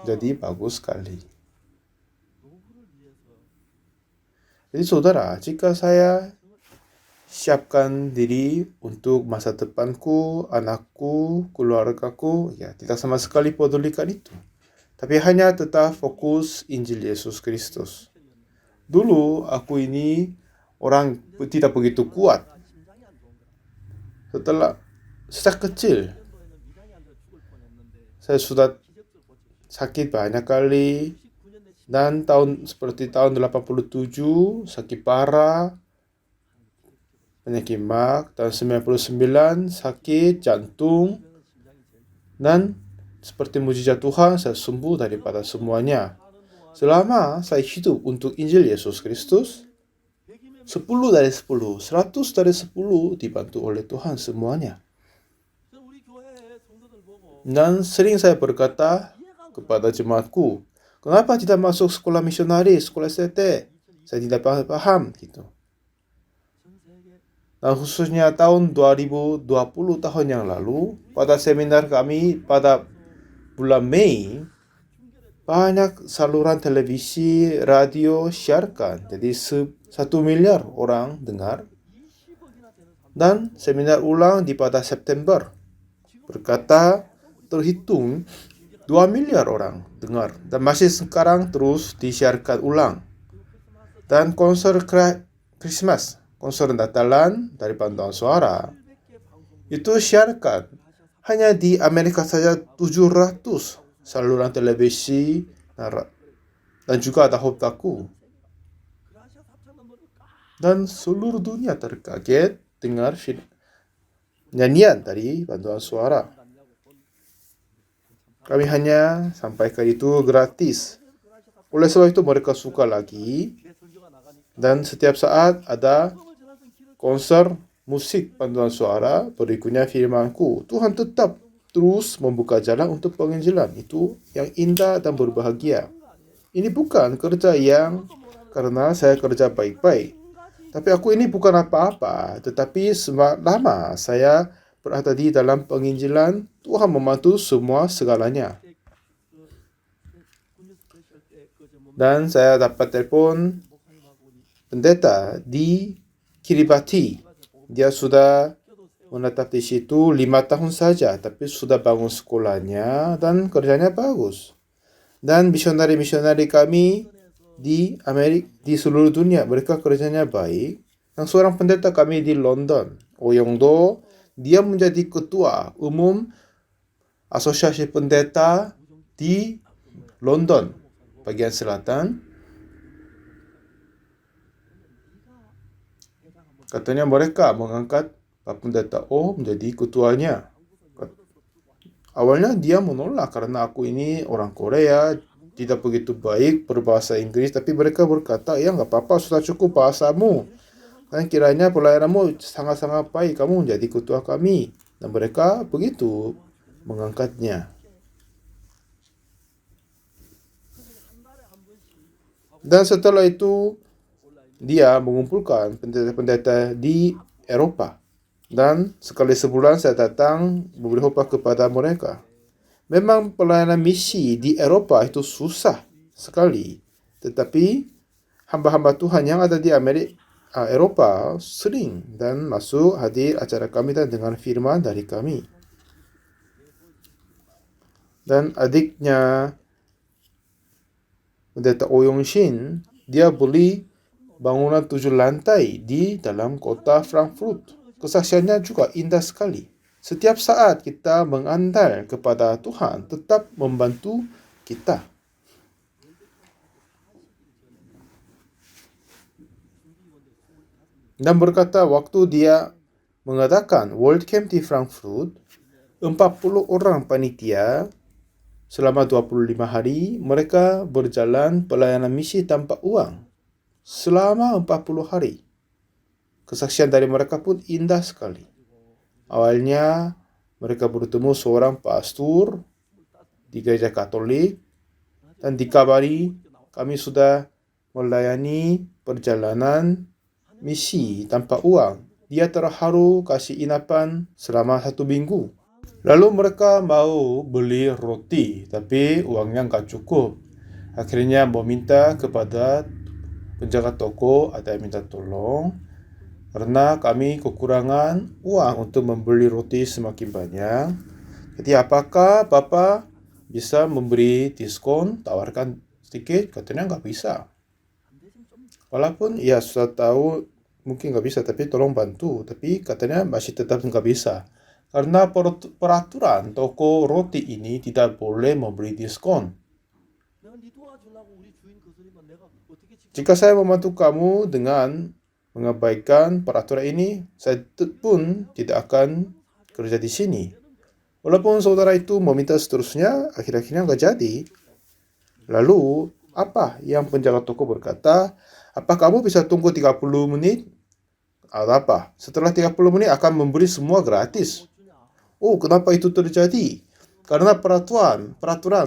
jadi bagus sekali. Jadi saudara, jika saya siapkan diri untuk masa depanku, anakku, keluargaku, ya tidak sama sekali pedulikan itu. Tapi hanya tetap fokus Injil Yesus Kristus. Dulu aku ini orang tidak begitu kuat. Sejak kecil, saya sudah sakit banyak kali. Dan seperti tahun 87, sakit parah, penyakit mak. Tahun 99, sakit jantung. Dan seperti mujizat Tuhan, saya sembuh daripada semuanya. Selama saya hidup untuk Injil Yesus Kristus, 10 dari 10, 100 dari 10 dibantu oleh Tuhan semuanya. Dan sering saya berkata kepada jemaatku, kenapa tidak masuk sekolah misionari, sekolah STT? Saya tidak paham gitu. Dan khususnya tahun 2020 tahun yang lalu, pada seminar kami pada bulan Mei, banyak saluran televisi, radio siarkan. Jadi 1 miliar orang dengar. Dan seminar ulang di pada September. Berkata terhitung 2 miliar orang dengar. Dan masih sekarang terus disiarkan ulang. Dan konser Christmas, konser Natalan dari Bantuan Suara, itu siarkan hanya di Amerika saja 700 saluran televisi dan juga ada Hotaku. Dan seluruh dunia terkaget dengar nyanyian dari Bantuan Suara. Kami hanya sampaikan itu gratis. Oleh sebab itu mereka suka lagi. Dan setiap saat ada konser musik Bantuan Suara, berikutnya firmanku. Tuhan tetap terus membuka jalan untuk penginjilan. Itu yang indah dan berbahagia. Ini bukan kerja yang karena saya kerja baik-baik. Tapi aku ini bukan apa-apa. Tetapi selama saya berada di dalam penginjilan, Tuhan membantu semua segalanya. Dan saya dapat telepon pendeta di Kiribati. Dia sudah menetap di situ 5 tahun saja, tapi sudah bangun sekolahnya dan kerjanya bagus. Dan misionari-misionari kami di Amerika, di seluruh dunia, mereka kerjanya baik. Dan seorang pendeta kami di London, Oyongdo, dia menjadi ketua umum asosiasi pendeta di London, bagian selatan. Katanya mereka mengangkat Pak Pendeta O menjadi ketuanya. Awalnya dia menolak karena aku ini orang Korea, tidak begitu baik berbahasa Inggris. Tapi mereka berkata, ya nggak apa-apa, sudah cukup bahasamu. Dan kiranya pelayananmu sangat-sangat baik, kamu menjadi ketua kami. Dan mereka begitu mengangkatnya. Dan setelah itu, dia mengumpulkan pendeta-pendeta di Eropa. Dan sekali sebulan saya datang memberi khotbah kepada mereka. Memang pelayanan misi di Eropa itu susah sekali. Tetapi hamba-hamba Tuhan yang ada di Eropa sering dan masuk hadir acara kami dan dengan firman dari kami. Dan adiknya pendeta Oyong Shin, dia beli bangunan 7 lantai di dalam kota Frankfurt. Kesaksiannya juga indah sekali. Setiap saat kita mengandal kepada Tuhan, tetap membantu kita. Dan berkata waktu dia mengadakan World Camp di Frankfurt, 40 orang panitia selama 25 hari, mereka berjalan pelayanan misi tanpa uang selama 40 hari. Kesaksian dari mereka pun indah sekali. Awalnya mereka bertemu seorang pastor di gereja Katolik dan dikabari kami sudah melayani perjalanan misi tanpa uang. Dia terharu kasih inapan selama 1 minggu. Lalu mereka mau beli roti, tapi uangnya nggak cukup. Akhirnya meminta kepada penjaga toko, ada yang minta tolong. Karena kami kekurangan uang untuk membeli roti semakin banyak. Jadi apakah Bapak bisa memberi diskon, tawarkan sedikit? Katanya nggak bisa. Walaupun ya sudah tahu mungkin nggak bisa, tapi tolong bantu. Tapi katanya masih tetap nggak bisa. Karena peraturan toko roti ini tidak boleh memberi diskon. Jika saya membantu kamu dengan mengabaikan peraturan ini, saya pun tidak akan kerja di sini. Walaupun saudara itu meminta seterusnya, akhir-akhirnya nggak jadi. Lalu, apa yang penjaga toko berkata? Apa kamu bisa tunggu 30 menit? Atau apa? Setelah 30 menit akan memberi semua gratis. Oh, kenapa itu terjadi? Karena peraturan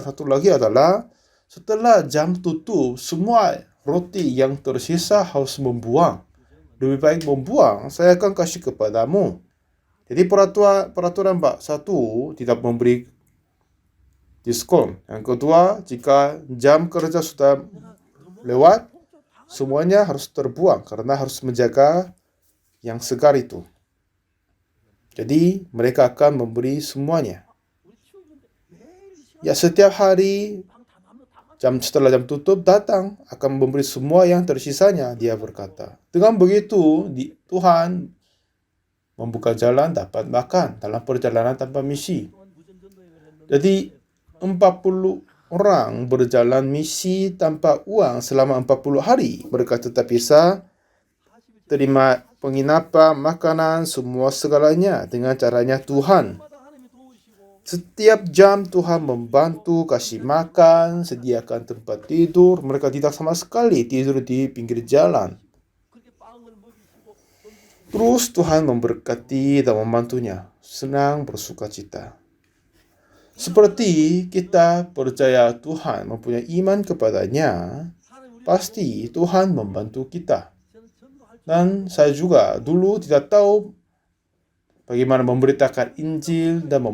satu lagi adalah setelah jam tutup, semua roti yang tersisa harus membuang. Lebih baik membuang, saya akan kasih kepadamu. Jadi peraturan satu tidak memberi diskon. Yang kedua, jika jam kerja sudah lewat, semuanya harus terbuang karena harus menjaga yang segar itu. Jadi mereka akan memberi semuanya. Ya, setiap hari setelah jam tutup datang akan memberi semua yang tersisanya, dia berkata. Dengan begitu Tuhan membuka jalan dapat makan dalam perjalanan tanpa misi. Jadi 40 orang berjalan misi tanpa uang selama 40 hari. Mereka tetap bisa terima penginapan, makanan, semua segalanya dengan caranya Tuhan. Setiap jam Tuhan membantu, kasih makan, sediakan tempat tidur. Mereka tidak sama sekali tidur di pinggir jalan. Terus Tuhan memberkati dan membantunya. Senang, bersuka cita. Seperti kita percaya Tuhan, mempunyai iman kepadanya, pasti Tuhan membantu kita. Dan saya juga dulu tidak tahu bagaimana memberitakan Injil dan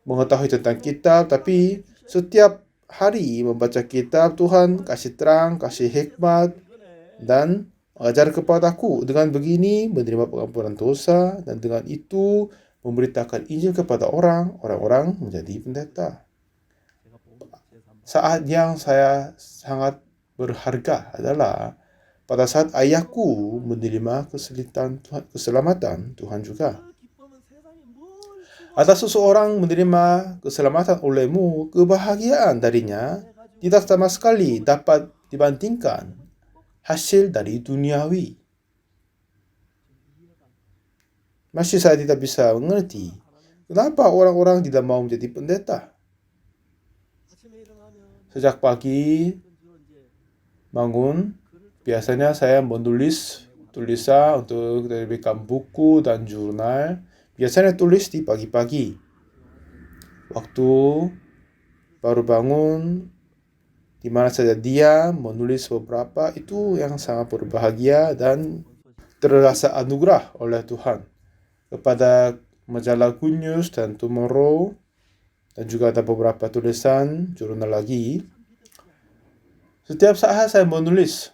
mengetahui tentang kitab, tapi setiap hari membaca kitab, Tuhan kasih terang, kasih hikmat, dan ajar kepadaku. Dengan begini menerima pengampunan dosa, dan dengan itu memberitakan Injil kepada orang-orang menjadi pendeta. Saat yang saya sangat berharga adalah pada saat ayahku menerima keselamatan Tuhan juga. Ada seseorang menerima keselamatan olehmu, kebahagiaan darinya tidak sama sekali dapat dibandingkan hasil dari duniawi. Masih saya tidak bisa mengerti kenapa orang-orang tidak mau menjadi pendeta. Sejak pagi bangun, biasanya saya menulis tulisan untuk terbitkan buku dan jurnal. Biasanya tulis di pagi-pagi. Waktu baru bangun, di mana saja dia menulis beberapa, itu yang sangat berbahagia dan terasa anugerah oleh Tuhan. Kepada majalah Good News dan Tomorrow, dan juga ada beberapa tulisan jurnal lagi. Setiap saat saya menulis,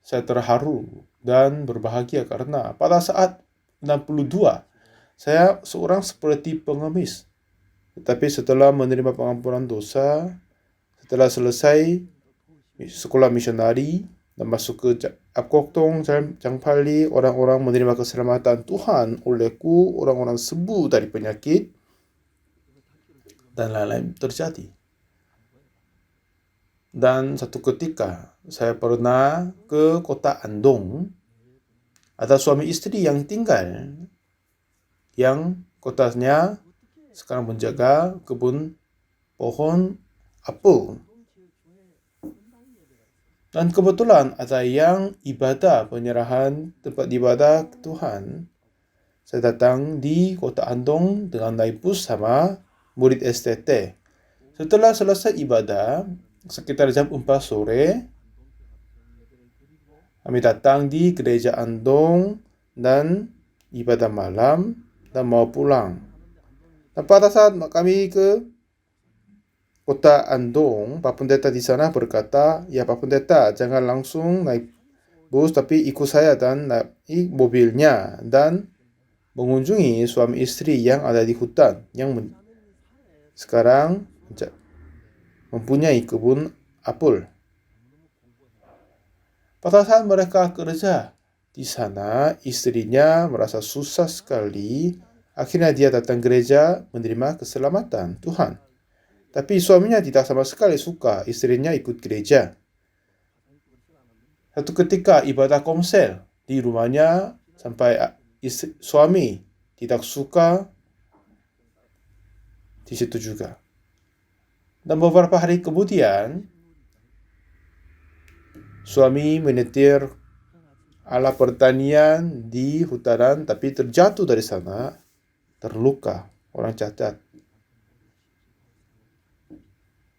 saya terharu dan berbahagia karena pada saat 62, saya seorang seperti pengemis. Tetapi setelah menerima pengampunan dosa, setelah selesai sekolah misionari dan masuk ke Apkoktong, Jangpali, orang-orang menerima keselamatan Tuhan olehku, orang-orang sembuh dari penyakit, dan lain-lain terjadi. Dan satu ketika saya pernah ke kota Andong, ada suami istri yang tinggal, yang kotanya sekarang menjaga kebun pohon apel. Dan kebetulan ada yang ibadah penyerahan tempat ibadah Tuhan. Saya datang di kota Andong dengan naik bus sama murid STT. Setelah selesai ibadah, sekitar jam 4 sore, kami datang di gereja Andong dan ibadah malam dan mau pulang. Dan pada saat kami ke kota Andong, Pak Pendeta di sana berkata, ya Pak Pendeta, jangan langsung naik bus, tapi ikut saya dan naik mobilnya dan mengunjungi suami istri yang ada di hutan, yang sekarang mempunyai kebun apel. Pada saat mereka kerja di sana, istrinya merasa susah sekali. Akhirnya dia datang gereja menerima keselamatan Tuhan. Tapi suaminya tidak sama sekali suka istrinya ikut gereja. Satu ketika ibadah komsel di rumahnya, sampai suami tidak suka di situ juga. Dan beberapa hari kemudian, suami menyetir alat pertanian di hutanan, tapi terjatuh dari sana, terluka, orang cacat.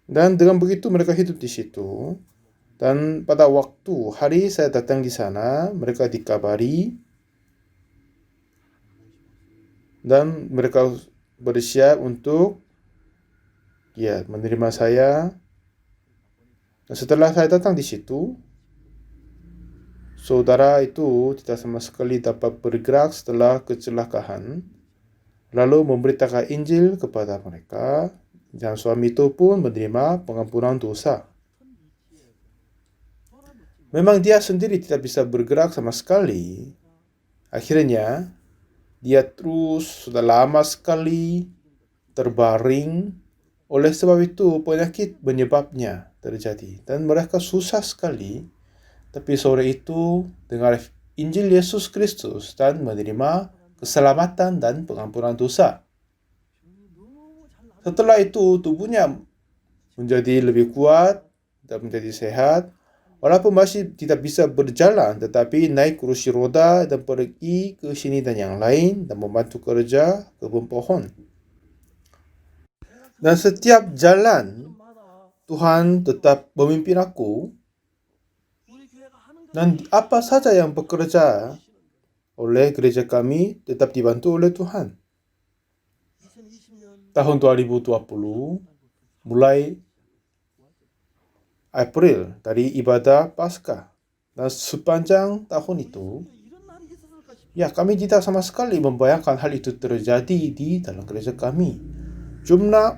Dan dengan begitu mereka hidup di situ. Dan pada waktu hari saya datang di sana, mereka dikabari dan mereka bersiap untuk menerima saya. Dan setelah saya datang di situ, saudara itu tidak sama sekali dapat bergerak setelah kecelakaan, lalu memberitakan Injil kepada mereka, dan suami itu pun menerima pengampunan dosa. Memang dia sendiri tidak bisa bergerak sama sekali. Akhirnya, dia terus sudah lama sekali terbaring. Oleh sebab itu, penyakit penyebabnya terjadi. Dan mereka susah sekali. Tapi sore itu, dengar Injil Yesus Kristus dan menerima keselamatan dan pengampunan dosa. Setelah itu, tubuhnya menjadi lebih kuat dan menjadi sehat. Walaupun masih tidak bisa berjalan, tetapi naik kursi roda dan pergi ke sini dan yang lain dan membantu kerja kebun pohon. Dan setiap jalan, Tuhan tetap memimpin aku. Dan apa saja yang bekerja oleh gereja kami tetap dibantu oleh Tuhan. Tahun 2020, mulai April dari ibadah Paskah. Dan sepanjang tahun itu, ya kami tidak sama sekali membayangkan hal itu terjadi di dalam gereja kami. Jumlah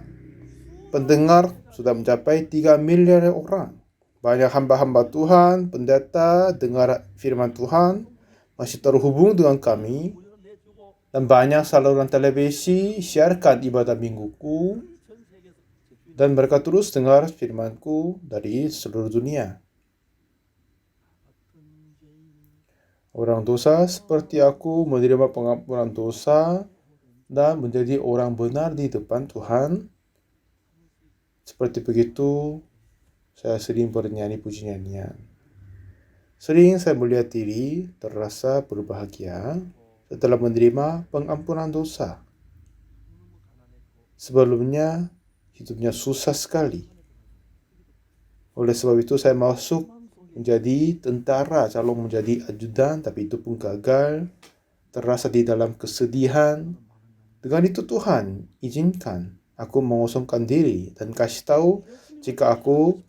pendengar sudah mencapai 3 miliar orang. Banyak hamba-hamba Tuhan, pendeta, dengar firman Tuhan, masih terhubung dengan kami. Dan banyak saluran televisi siarkan ibadah mingguku. Dan mereka terus dengar firmanku dari seluruh dunia. Orang dosa seperti aku menerima pengampunan dosa dan menjadi orang benar di depan Tuhan. Seperti begitu, saya sering bernyanyi puji-nyanyian. Sering saya melihat diri terasa berbahagia setelah menerima pengampunan dosa. Sebelumnya, hidupnya susah sekali. Oleh sebab itu, saya masuk menjadi tentara, calon menjadi ajudan, tapi itu pun gagal. Terasa di dalam kesedihan. Dengan itu Tuhan izinkan aku mengosongkan diri dan kasih tahu jika aku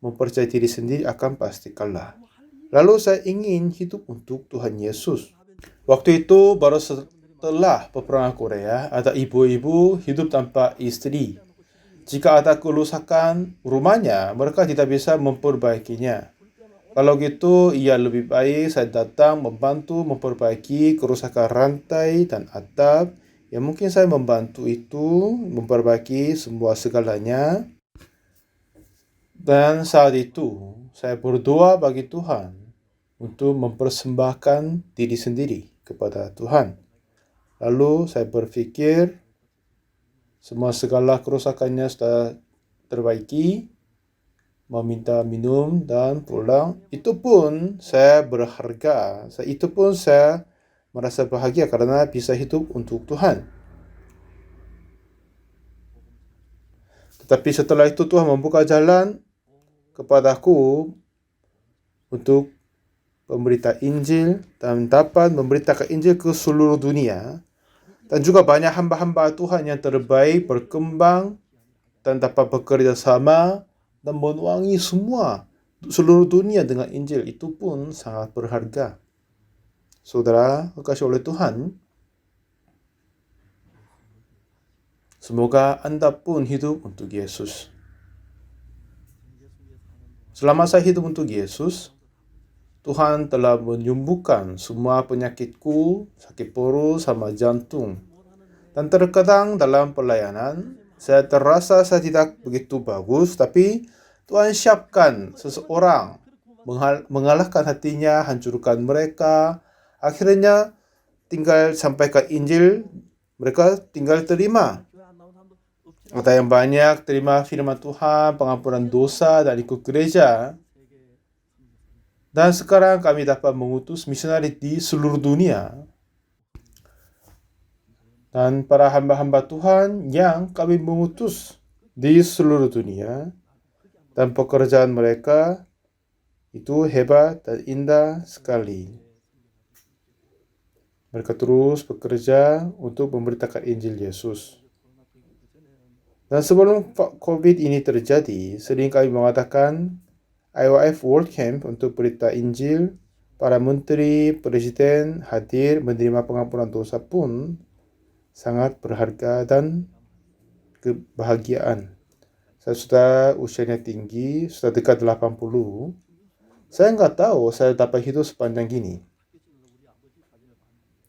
mempercayai diri sendiri akan pasti kalah. Lalu saya ingin hidup untuk Tuhan Yesus. Waktu itu baru setelah peperangan Korea, ada ibu-ibu hidup tanpa istri. Jika ada kerusakan rumahnya, mereka tidak bisa memperbaikinya. Kalau gitu, ia lebih baik saya datang membantu memperbaiki kerusakan rantai dan atap. Ya mungkin saya membantu itu, memperbaiki semua segalanya. Dan saat itu, saya berdoa bagi Tuhan untuk mempersembahkan diri sendiri kepada Tuhan. Lalu saya berpikir, semua segala kerusakannya sudah terbaiki, meminta minum dan pulang. Itu pun saya berharga. Itu pun saya merasa bahagia karena bisa hidup untuk Tuhan. Tetapi setelah itu Tuhan membuka jalan kepadaku untuk memberita Injil dan dapat memberitakan Injil ke seluruh dunia. Dan juga banyak hamba-hamba Tuhan yang terbaik berkembang dan dapat bekerja sama dan menuangi semua seluruh dunia dengan Injil. Itu pun sangat berharga. Saudara, kekasih oleh Tuhan, semoga Anda pun hidup untuk Yesus. Selama saya hidup untuk Yesus, Tuhan telah menyembuhkan semua penyakitku, sakit paru sama jantung. Dan terkadang dalam pelayanan, saya terasa saya tidak begitu bagus, tapi Tuhan siapkan seseorang mengalahkan hatinya, hancurkan mereka. Akhirnya tinggal sampaikan Injil, mereka tinggal terima. Ada yang banyak terima firman Tuhan, pengampunan dosa dan ikut gereja. Dan sekarang kami dapat mengutus misionari di seluruh dunia. Dan para hamba-hamba Tuhan yang kami mengutus di seluruh dunia. Dan pekerjaan mereka itu hebat dan indah sekali. Mereka terus bekerja untuk memberitakan Injil Yesus. Dan sebelum COVID ini terjadi, sering kami mengadakan IYF World Camp untuk berita Injil. Para menteri, presiden hadir menerima pengampunan dosa pun sangat berharga dan kebahagiaan. Saya sudah usianya tinggi, sudah dekat 80. Saya nggak tahu saya dapat hidup sepanjang gini.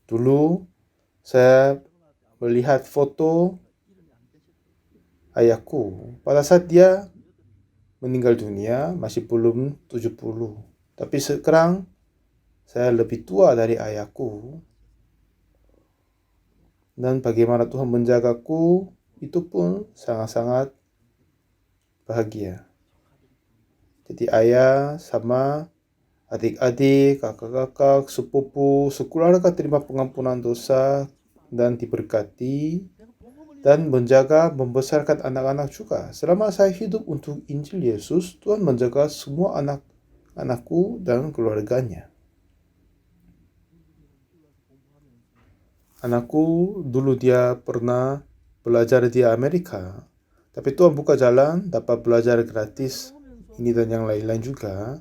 Dulu saya melihat foto ayahku pada saat dia meninggal dunia masih belum 70. Tapi sekarang saya lebih tua dari ayahku. Dan bagaimana Tuhan menjagaku itu pun sangat-sangat bahagia. Jadi ayah sama adik-adik, kakak-kakak, sepupu, sekeluarga terima pengampunan dosa dan diberkati. dan menjaga membesarkan anak-anak juga. Selama saya hidup untuk Injil Yesus, Tuhan menjaga semua anak-anakku dan keluarganya. Anakku dulu dia pernah belajar di Amerika, tapi Tuhan buka jalan dapat belajar gratis ini dan yang lain-lain juga.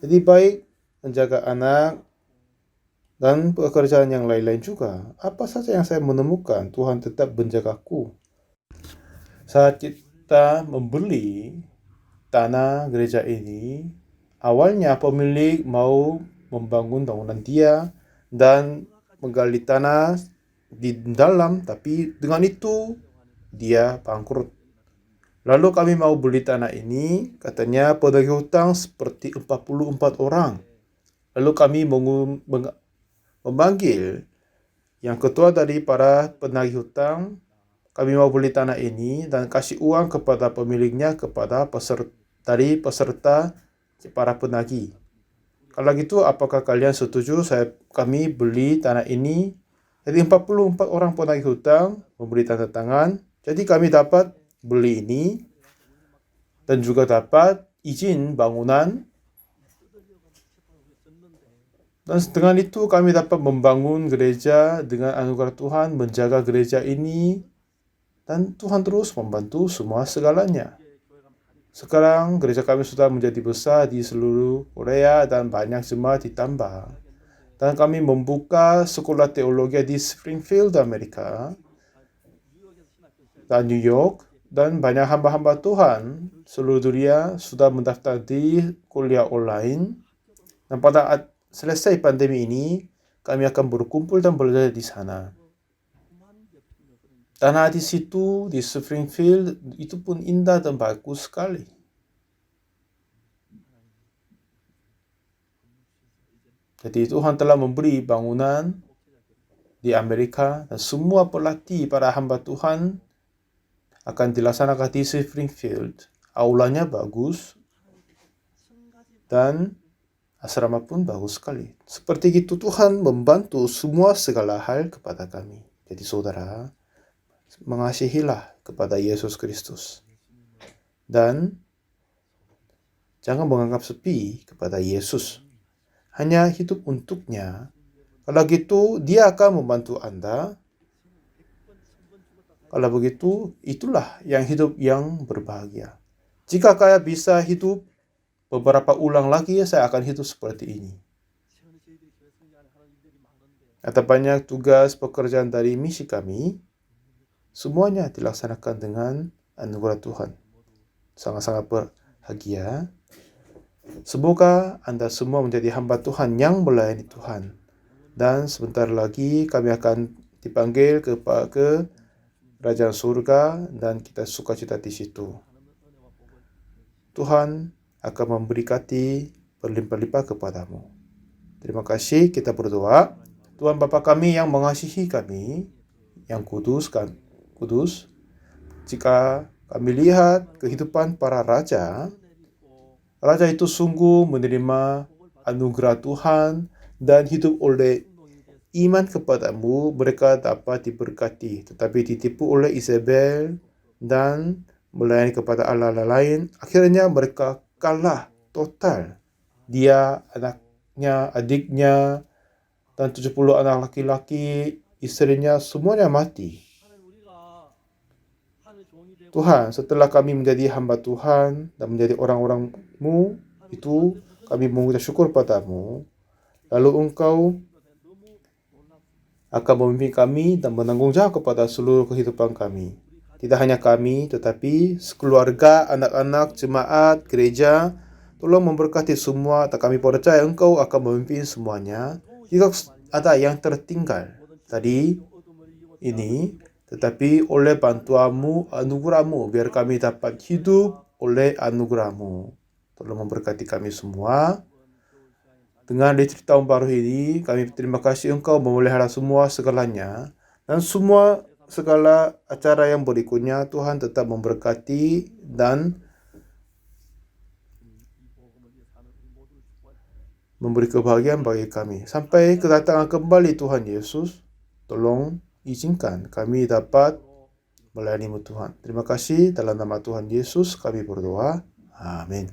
Jadi baik menjaga anak dan pekerjaan yang lain-lain juga. Apa saja yang saya menemukan, Tuhan tetap menjagaku. Saat kita membeli tanah gereja ini, awalnya pemilik mau membangun bangunan dia dan menggali tanah di dalam, tapi dengan itu dia bangkrut. Lalu kami mau beli tanah ini, katanya penagih hutang seperti 44 orang. Lalu kami memanggil yang ketua dari para penagih hutang. Kami mau beli tanah ini dan kasih uang kepada pemiliknya, kepada peserta para penagih. Kalau gitu, apakah kalian setuju kami beli tanah ini? Jadi 44 orang penagih hutang memberi tanda tangan. Jadi kami dapat beli ini dan juga dapat izin bangunan. Dan dengan itu kami dapat membangun gereja dengan anugerah Tuhan, menjaga gereja ini. Dan Tuhan terus membantu semua segalanya. Sekarang gereja kami sudah menjadi besar di seluruh Korea dan banyak jemaat ditambah. Dan kami membuka sekolah teologi di Springfield, Amerika, dan New York, dan banyak hamba-hamba Tuhan seluruh dunia sudah mendaftar di kuliah online. Dan pada selesai pandemi ini, kami akan berkumpul dan belajar di sana. Tanah di situ, di Springfield, itu pun indah dan bagus sekali. Jadi Tuhan telah memberi bangunan di Amerika dan semua pelatih para hamba Tuhan akan dilaksanakan di Springfield. Aulanya bagus dan asrama pun bagus sekali. Seperti itu Tuhan membantu semua segala hal kepada kami. Jadi saudara, mengasihilah kepada Yesus Kristus. Dan jangan menganggap sepi kepada Yesus. Hanya hidup untuknya. Kalau gitu, dia akan membantu Anda. Kalau begitu, itulah yang hidup yang berbahagia. Jika saya bisa hidup beberapa ulang lagi, saya akan hidup seperti ini. Ada banyak tugas pekerjaan dari misi kami. Semuanya dilaksanakan dengan anugerah Tuhan. Sangat-sangat berbahagia. Semoga Anda semua menjadi hamba Tuhan yang melayani Tuhan. Dan sebentar lagi kami akan dipanggil ke Kerajaan Surga dan kita sukacita di situ. Tuhan akan memberkati berlimpah-limpah kepadamu. Terima kasih, kita berdoa. Tuhan Bapa kami yang mengasihi kami, yang kudus, jika kami lihat kehidupan para raja itu sungguh menerima anugerah Tuhan dan hidup oleh iman kepadamu, mereka dapat diberkati. Tetapi ditipu oleh Isabel dan melayani kepada Allah lain, akhirnya mereka kalah total. Dia, anaknya, adiknya, dan 70 anak laki-laki, istrinya, semuanya mati. Tuhan, setelah kami menjadi hamba Tuhan dan menjadi orang-orang-Mu, itu kami mengucap syukur padamu. Lalu Engkau akan memimpin kami dan menanggung jawab kepada seluruh kehidupan kami. Tidak hanya kami, tetapi sekeluarga, anak-anak, jemaat, gereja. Tolong memberkati semua, dan kami percaya Engkau akan memimpin semuanya. Jika ada yang tertinggal tadi ini, tetapi oleh bantuanmu, anugerahmu, biar kami dapat hidup oleh anugerahmu. Tolong memberkati kami semua. Dengan di tahun baru ini, kami terima kasih Engkau memelihara semua segalanya. Dan segala acara yang berikutnya, Tuhan tetap memberkati dan memberi kebahagiaan bagi kami. Sampai kedatangan kembali Tuhan Yesus, tolong izinkan kami dapat melayanimu Tuhan. Terima kasih, dalam nama Tuhan Yesus kami berdoa. Amin.